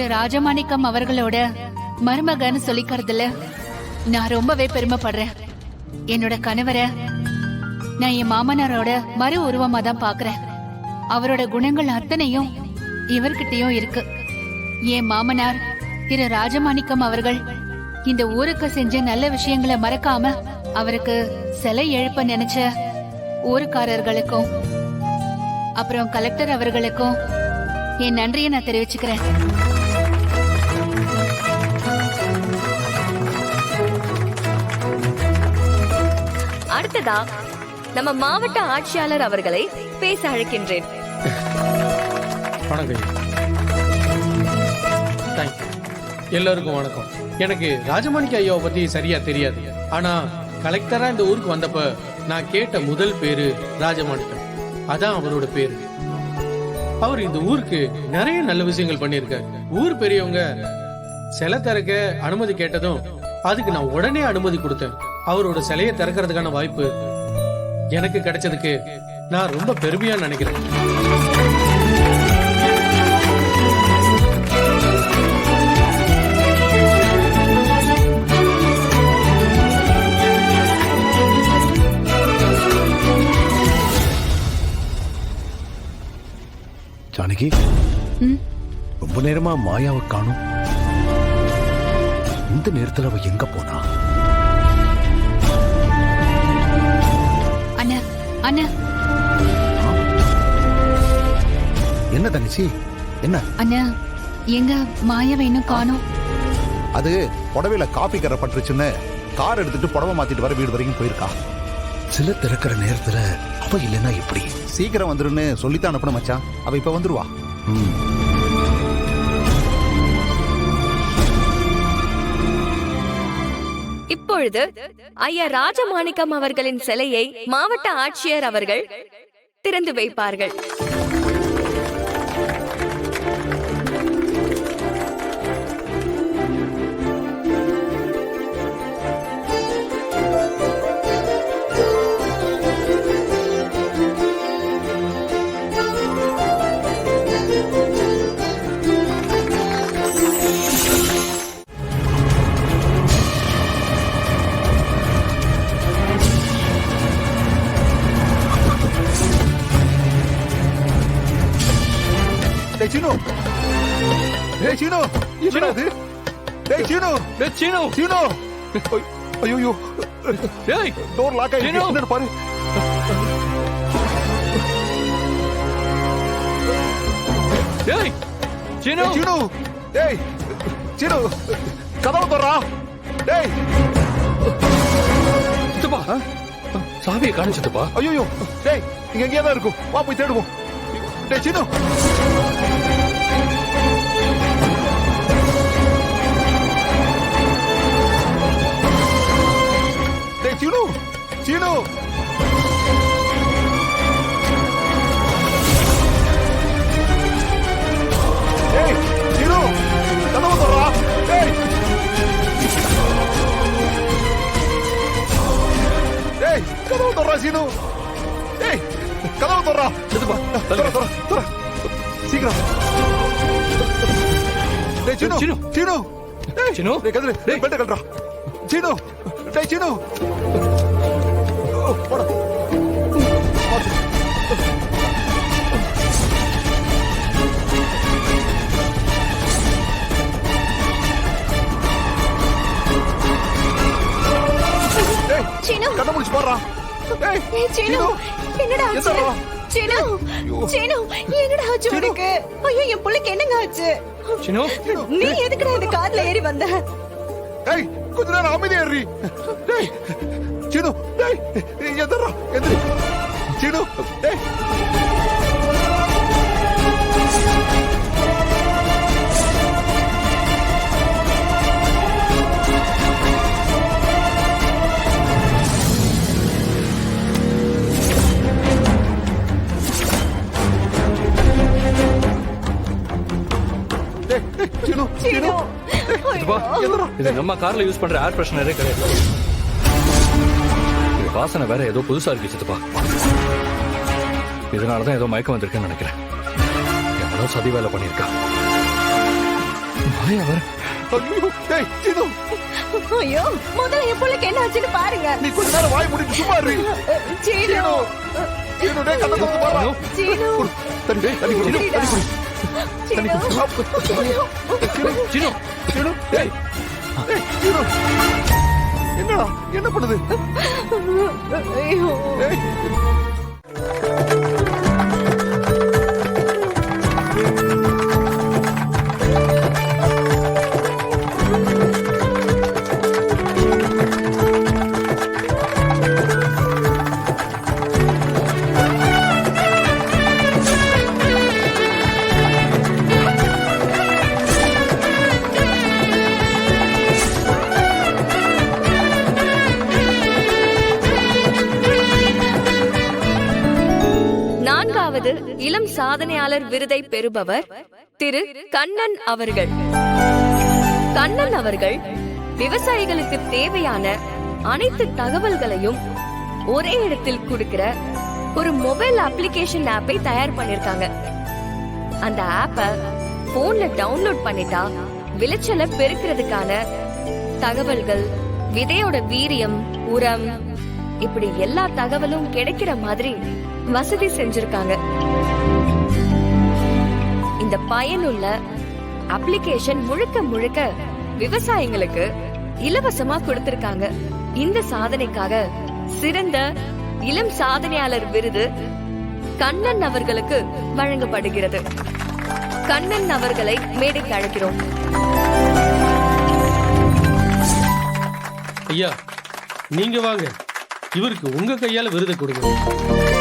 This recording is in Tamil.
திரு ராஜமாணிக்கம் அவர்களோட மருமகன்னு சொல்லிக்கிறதுல நான் ரொம்பவே பெருமைப்படுறேன். என்னோட கணவரை நான் என் மாமனாரோட மறு உருவமா தான் பாக்குறேன். அவரோட குணங்கள் அத்தனையும் இவர்கிட்டயும் இருக்கு. என் மாமனார் திரு ராஜமாணிக்கம் அவர்கள் இந்த ஊருக்கு செஞ்ச நல்ல விஷயங்களை மறக்காம அவருக்கு சிலை எழுப்ப நினைச்ச ஊருக்காரர்களுக்கும் அப்புறம் கலெக்டர் அவர்களுக்கும் என் நன்றியை நான் தெரிவிச்சுக்கிறேன். அடுத்ததா நம்ம மாவட்ட ஆட்சியாளர் அவர்களை பேச அழைக்கின்றேன். எல்லாருக்கும் வணக்கம். எனக்கு ராஜமாணிக்க ஐயாவை பத்தி சரியா தெரியாது. ஆனா கலெக்டரா இந்த ஊருக்கு வந்தப்ப நான் கேட்ட முதல் பேரு ராஜமாணிக்கம். அதான் அவரோட பேரு. அவர் இந்த ஊருக்கு நிறைய நல்ல விஷயங்கள் பண்ணிருக்காரு. ஊர் பெரியவங்க சிலை திறக்க அனுமதி கேட்டதும் அதுக்கு நான் உடனே அனுமதி கொடுத்தேன். அவரோட சிலையை திறக்கிறதுக்கான வாய்ப்பு எனக்கு கிடைச்சதுக்கு நான் ரொம்ப பெருமையா நினைக்கிறேன். ஜானகி, ரொம்ப நேரமா மாயாவை காணும். இந்த நேரத்துல அவ எங்க போனா? அண்ணா, அண்ணா. என்ன தனிச்சி, என்ன? அண்ணா, எங்க மாயாவை இன்னும் காணும். அது புடவையில காபி கரை பட்டுருச்சுன்னு கார் எடுத்துட்டு புடவை மாத்திட்டு வர வீடு வரைக்கும் போயிருக்கா. சில திறக்கிற நேரத்துல அவ இல்லைன்னா எப்படி? சீக்கிரம் வந்துருன்னு சொல்லித்தான் அனுப்பணும் மச்சான். அவ இப்ப வந்துருவா. இப்பொழுது ஐயா ராஜமாணிக்கம் அவர்களின் சிலையை மாவட்ட ஆட்சியர் அவர்கள் திறந்து வைப்பார்கள். சீனு, டேய் சீனு, என்னடா இது? டேய் சீனு, டேய் சீனு, சீனு. ஐயோ, டேய் டோர் லாக் ஆயிடுச்சு. என்னன்னு பாரு. டேய் சீனு, சீனு, டேய் சீனு, கதவு தரா. டேய் சித்தப்பா, சாவியை காணிச்சதுப்பா. ஐயோ, டேய் இங்க எங்கேயா தான் இருக்கும். வா போய் தேடுவோம். டேய் சீனு, டேய் சீனு, சீனு. டேய் சீனு, கதவு தரா. டேய் டேய் கதவு தரா சீனு. டேய் கதவு தரா. சித்தப்பா, தர சீக்கிரம். டேய் சீனு, சீனு, சீனு. டேய் சீனு, டேய் கதவு, டேய் பெல்ட் கழட்டா. சீனு, டேய் சீனு. போடா. டேய் சீனு, கண்ண முடிச்சு போறா. டேய் சீனு, என்னடா ஆச்சு? சீனு, சீனு, என்னடா ஆச்சு உனக்கு? ஐயோ, என் புள்ளைக்கு என்னங்க ஆச்சு? சீனு, நீ எதுக்குடா இந்த கார்ல ஏறி வந்த? டேய் கொஞ்ச நேரம் அமைதியா ஏறி. டேய் சீனு, டேய் எந்திரா, எந்திரி. சீனு, டேய் சீனு, சீனு. இது நம்ம கார்ல யூஸ் பண்ற ஏர் ஃப்ரெஷ்னரே கிடையாது. இது வாசனை வேற ஏதோ புதுசா இருக்கு சித்தப்பா. இதனாலதான் ஏதோ மயக்கம் வந்திருக்குன்னு நினைக்கிறேன். எவ்வளவு சதி வேலை பண்ணிருக்கா. வாயா வர ஐயோ டேய் சீனு ஐயோ முதல்ல என் புள்ளைக்கு என்ன ஆச்சுன்னு பாருங்க. நீ கொஞ்ச நேரம் வாய் மூடிட்டு சும்மா இரு சீனு சீனு டேய் கண்ணை திறந்து பாரு சீனு தண்ணி டேய் தண்ணி குடி தண்ணி குடி சீனு சினு சீனு டேய் டேய் சீனு என்னடா என்ன பண்ணுது ஐயோ டேய் நான்காவது இளம் சாதனையாளர் விருதை பெறுபவர் திரு கண்ணன் அவர்கள். கண்ணன் அவர்கள் விவசாயிகளுக்கு தேவையான அனைத்து தகவல்களையும் ஒரே இடத்தில் கொடுக்கிற ஒரு மொபைல் அப்ளிகேஷன் ஆப்பை தயார் பண்ணிருக்காங்க. அந்த ஆப்பை போன்ல டவுன்லோட் பண்ணிட்டா விளைச்சலை பெருக்கிறதுக்கான தகவல்கள், விதையோட வீரியம், உரம், இப்படி எல்லா தகவலும் கிடைக்கிற மாதிரி வசதி செஞ்சிருக்காங்க. இந்த பயனுள்ள அப்ளிகேஷன் முழுக்க முழுக்க விவசாயிங்களுக்கு இலவசமா கொடுத்திருக்காங்க. இந்த சாதனைக்காக சிறந்த இளம் சாதனையாளர் விருது கண்ணன் அவர்களுக்கு வழங்கப்படுகிறது. கண்ணன் அவர்களை மேடைக்கு அழைக்கிறோம். ஐயா நீங்க வாங்க, இவருக்கு உங்க கையால விருது கொடுங்க.